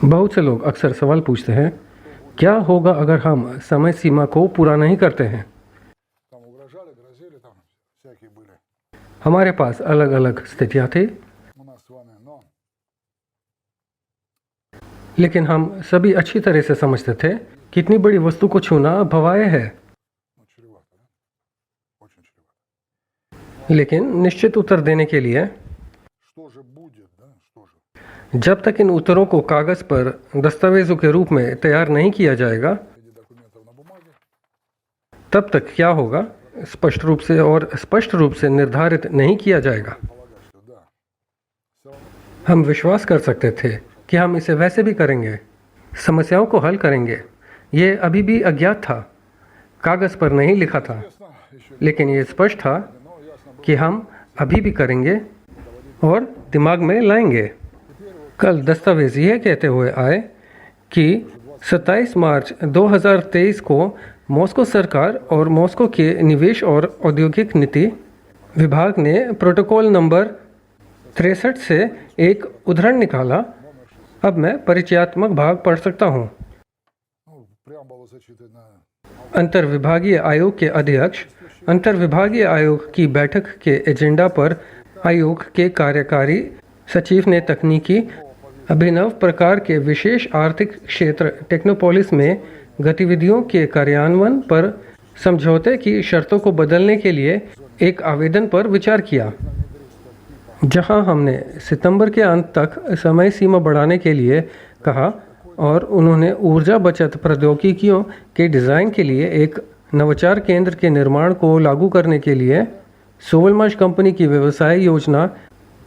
बहुत से लोग अक्सर सवाल पूछते हैं, क्या होगा अगर हम समय सीमा को पूरा नहीं करते हैं। Там угрожали, грозили, там всякие были हमारे पास अलग अलग स्थितियां थी, у нас с вами, но लेकिन हम सभी अच्छी तरह से समझते थे कि इतनी बड़ी वस्तु को छूना भवाए है। чревато, да? Очень чревато. लेकिन निश्चित उत्तर देने के लिए Что же будет, да? Что же? जब तक इन उत्तरों को कागज़ पर दस्तावेज़ों के रूप में तैयार नहीं किया जाएगा, В виде документов на बумаге, तब तक क्या होगा स्पष्ट रूप से निर्धारित नहीं किया जाएगा। полагать, что да. Все равно हम विश्वास कर सकते थे कि हम इसे वैसे भी करेंगे, समस्याओं को हल करेंगे। ये अभी भी अज्ञात था, कागज़ पर नहीं लिखा था, ясно, еще लेकिन ये स्पष्ट था но ясно было. कि हम अभी भी करेंगे और दिमाग में लाएंगे। कल दस्तावेज यह कहते हुए आए कि 27 मार्च 2023 को मॉस्को सरकार और मॉस्को के निवेश और औद्योगिक नीति विभाग ने प्रोटोकॉल नंबर 63 से एक उद्धरण निकाला। अब मैं परिचयात्मक भाग पढ़ सकता हूँ। Ну, преамбулу зачитано. अंतर्विभागीय आयोग के अध्यक्ष अंतर्विभागीय आयोग की बैठक के एजेंडा पर आयोग के कार्यकारी सचिव ने तकनीकी अभिनव प्रकार के विशेष आर्थिक क्षेत्र टेक्नोपोलिस में गतिविधियों के कार्यान्वयन पर समझौते की शर्तों को बदलने के लिए एक आवेदन पर विचार किया, जहां हमने सितंबर के अंत तक समय सीमा बढ़ाने के लिए कहा और उन्होंने ऊर्जा बचत प्रौद्योगिकियों के डिज़ाइन के लिए एक नवाचार केंद्र के निर्माण को लागू करने के लिए सोवलमाश कंपनी की व्यवसाय योजना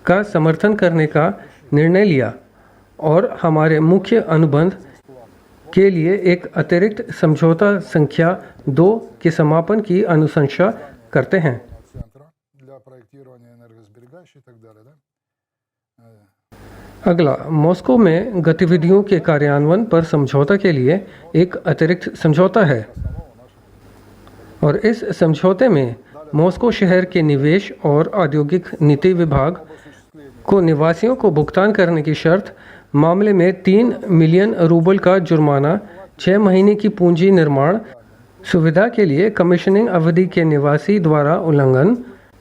का समर्थन करने का निर्णय लिया और हमारे मुख्य अनुबंध के लिए एक अतिरिक्त समझौता संख्या 2 के समापन की अनुशंसा करते हैं। Центра для проектирования энергосберегающей и так далее, да? अगला, मॉस्को में गतिविधियों के कार्यान्वयन पर समझौता के लिए एक अतिरिक्त समझौता है और इस समझौते में मॉस्को शहर के निवेश और औद्योगिक नीति विभाग को निवासियों को भुगतान करने की शर्त मामले में 3 मिलियन रूबल का जुर्माना, 6 महीने की पूंजी निर्माण सुविधा के लिए कमीशनिंग अवधि के निवासी द्वारा उल्लंघन,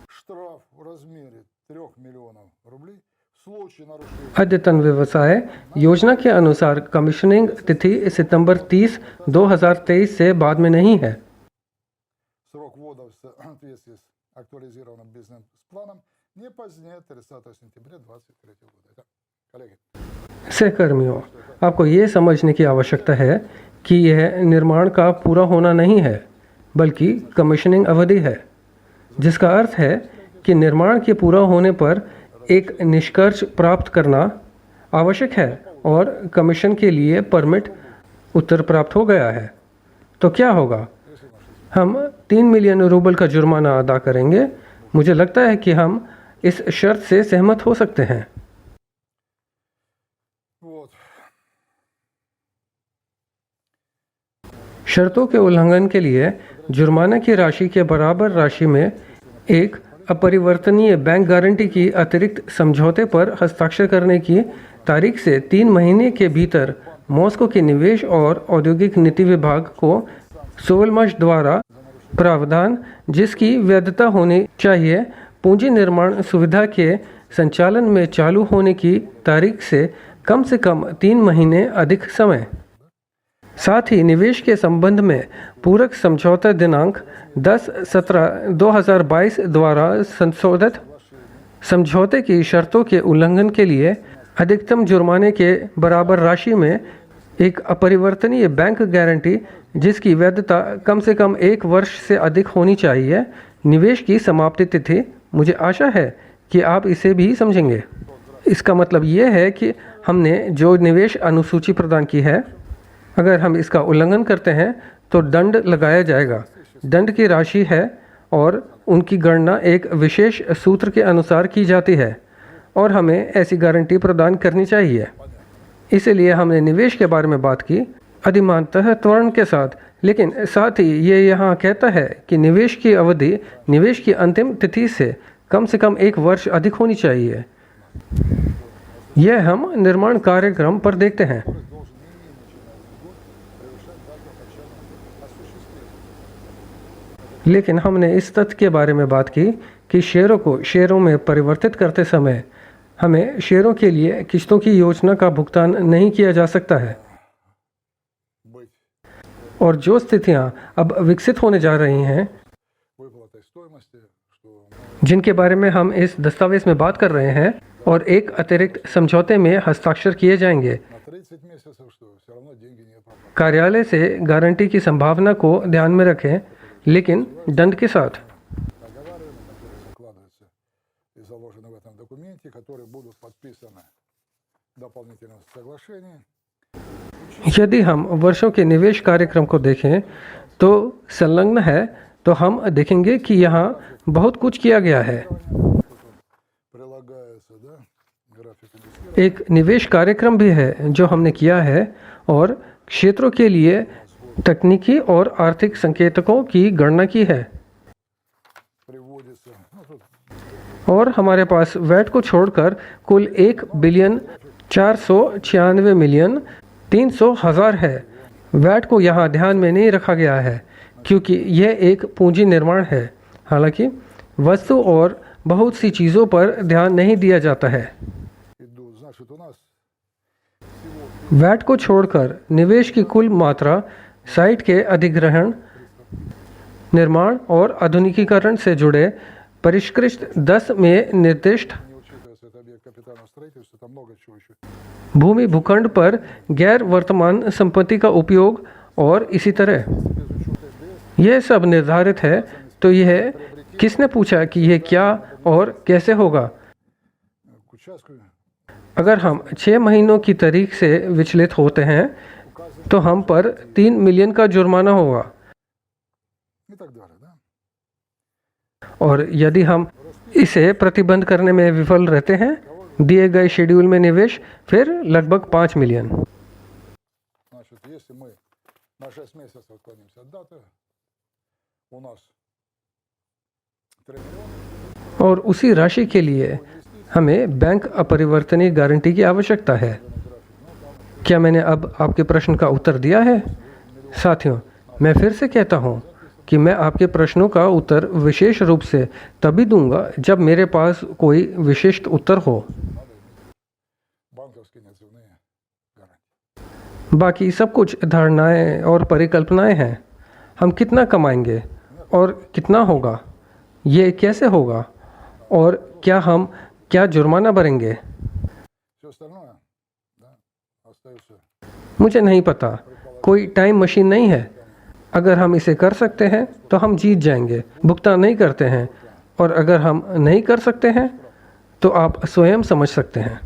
Штраф в размере 3 миллионов рублей в случае нарушения. अद्यतन व्यवसाय योजना के अनुसार कमीशनिंग तिथि सितंबर 30, 2023 से बाद में नहीं है। Срок ввода в соответствии с актуализированным бизнес-планом не позднее 30 сентября 2023 года. Итак, коллеги, सहकर्मियों, आपको ये समझने की आवश्यकता है कि यह निर्माण का पूरा होना नहीं है, बल्कि कमीशनिंग अवधि है, जिसका अर्थ है कि निर्माण के पूरा होने पर एक निष्कर्ष प्राप्त करना आवश्यक है और कमीशन के लिए परमिट उत्तर प्राप्त हो गया है। तो क्या होगा? हम 3 मिलियन रूबल का जुर्माना अदा करेंगे। मुझे लगता है कि हम इस शर्त से सहमत हो सकते हैं। вот. शर्तों के उल्लंघन के लिए जुर्माना की राशि के बराबर राशि में एक अपरिवर्तनीय बैंक गारंटी की अतिरिक्त समझौते पर हस्ताक्षर करने की तारीख से 3 महीने के भीतर मॉस्को के निवेश और औद्योगिक नीति विभाग को सोवलमाश द्वारा प्रावधान, जिसकी वैधता होनी चाहिए पूंजी निर्माण सुविधा के संचालन में चालू होने की तारीख से कम 3 महीने अधिक समय। साथ ही निवेश के संबंध में पूरक समझौता दिनांक 10/17/2022 द्वारा संशोधित समझौते की शर्तों के उल्लंघन के लिए अधिकतम जुर्माने के बराबर राशि में एक अपरिवर्तनीय बैंक गारंटी, जिसकी वैधता कम से कम 1 वर्ष से अधिक होनी चाहिए, निवेश की समाप्ति तिथि। मुझे आशा है कि आप इसे भी समझेंगे। इसका मतलब ये है कि हमने जो निवेश अनुसूची प्रदान की है, अगर हम इसका उल्लंघन करते हैं तो दंड लगाया जाएगा। दंड की राशि है और उनकी गणना एक विशेष सूत्र के अनुसार की जाती है और हमें ऐसी गारंटी प्रदान करनी चाहिए। इसलिए हमने निवेश के बारे में बात की अधिमानतः त्वरण के साथ, लेकिन साथ ही ये यहाँ कहता है कि निवेश की अवधि निवेश की अंतिम तिथि से कम 1 वर्ष अधिक होनी चाहिए। यह हम निर्माण कार्यक्रम पर देखते हैं। Скорость должен не менее, чем на 1 год превышать дату окончания осуществления. लेकिन हमने इस तथ्य के बारे में बात की कि शेयरों को शेयरों में परिवर्तित करते समय हमें शेयरों के लिए किस्तों की योजना का भुगतान नहीं किया जा सकता है, Быть और जो स्थितियां अब विकसित होने जा रही हैं, выплатой стоимости, что जिनके बारे में हम इस दस्तावेज में बात कर रहे हैं, और एक अतिरिक्त समझौते में हस्ताक्षर किए जाएंगे। на 30 месяцев, что все равно деньги не оправданы. कार्यालय से गारंटी की संभावना को ध्यान में रखें, लेकिन दंड के साथ। Договаривания, которые закладываются и заложены в этом документе, которые будут подписаны в дополнительном соглашении, यदि हम वर्षों के निवेश कार्यक्रम को देखें तो संलग्न है, तो हम देखेंगे कि यहाँ बहुत कुछ किया गया है। прилагается, да, график инвестирования. एक निवेश कार्यक्रम भी है जो हमने किया है, और क्षेत्रों के लिए तकनीकी और आर्थिक संकेतकों की गणना की है। Приводится, ну, тут और हमारे पास वैट को छोड़कर कुल 1,496,300,000 है। वैट को यहाँ ध्यान में नहीं रखा गया है क्योंकि यह एक पूंजी निर्माण है। हालांकि वस्तु और बहुत सी चीज़ों पर ध्यान नहीं दिया जाता है। идут, значит, у нас वैट को छोड़कर निवेश की कुल मात्रा साइट के अधिग्रहण, निर्माण और आधुनिकीकरण से जुड़े परिष्कृत 10 में निर्दिष्ट не учитывается это объект капитального строительства, там много чего еще. भूमि भूखंड पर गैर वर्तमान संपत्ति का उपयोग और इसी तरह Без учета НДС यह सब निर्धारित है। तो यह किसने पूछा कि यह क्या और कैसे होगा? к участку अगर हम 6 महीनों की तारीख से विचलित होते हैं तो हम पर 3 मिलियन का जुर्माना होगा, и так далее, да? और यदि हम इसे प्रतिबंध करने में विफल रहते हैं दिए गए शेड्यूल में निवेश, फिर लगभग 5 मिलियन। Значит, если мы на 6 месяцев отклонимся от даты, у нас 3 миллиона, और उसी राशि के लिए हमें बैंक अपरिवर्तनीय गारंटी की आवश्यकता है। क्या मैंने अब आपके प्रश्न का उत्तर दिया है? साथियों, मैं फिर से कहता हूँ कि मैं आपके प्रश्नों का उत्तर विशेष रूप से तभी दूंगा जब मेरे पास कोई विशिष्ट उत्तर हो। банковские неотзывные гарантии. बाकी सब कुछ धारणाएं और परिकल्पनाएं हैं। हम कितना कमाएंगे और कितना होगा, ये कैसे होगा, और क्या जुर्माना भरेंगे, Все остальное, да, остается मुझे नहीं पता। कोई टाइम मशीन नहीं है। अगर हम इसे कर सकते हैं तो हम जीत जाएंगे। भुगतान नहीं करते हैं, और अगर हम नहीं कर सकते हैं तो आप स्वयं समझ सकते हैं।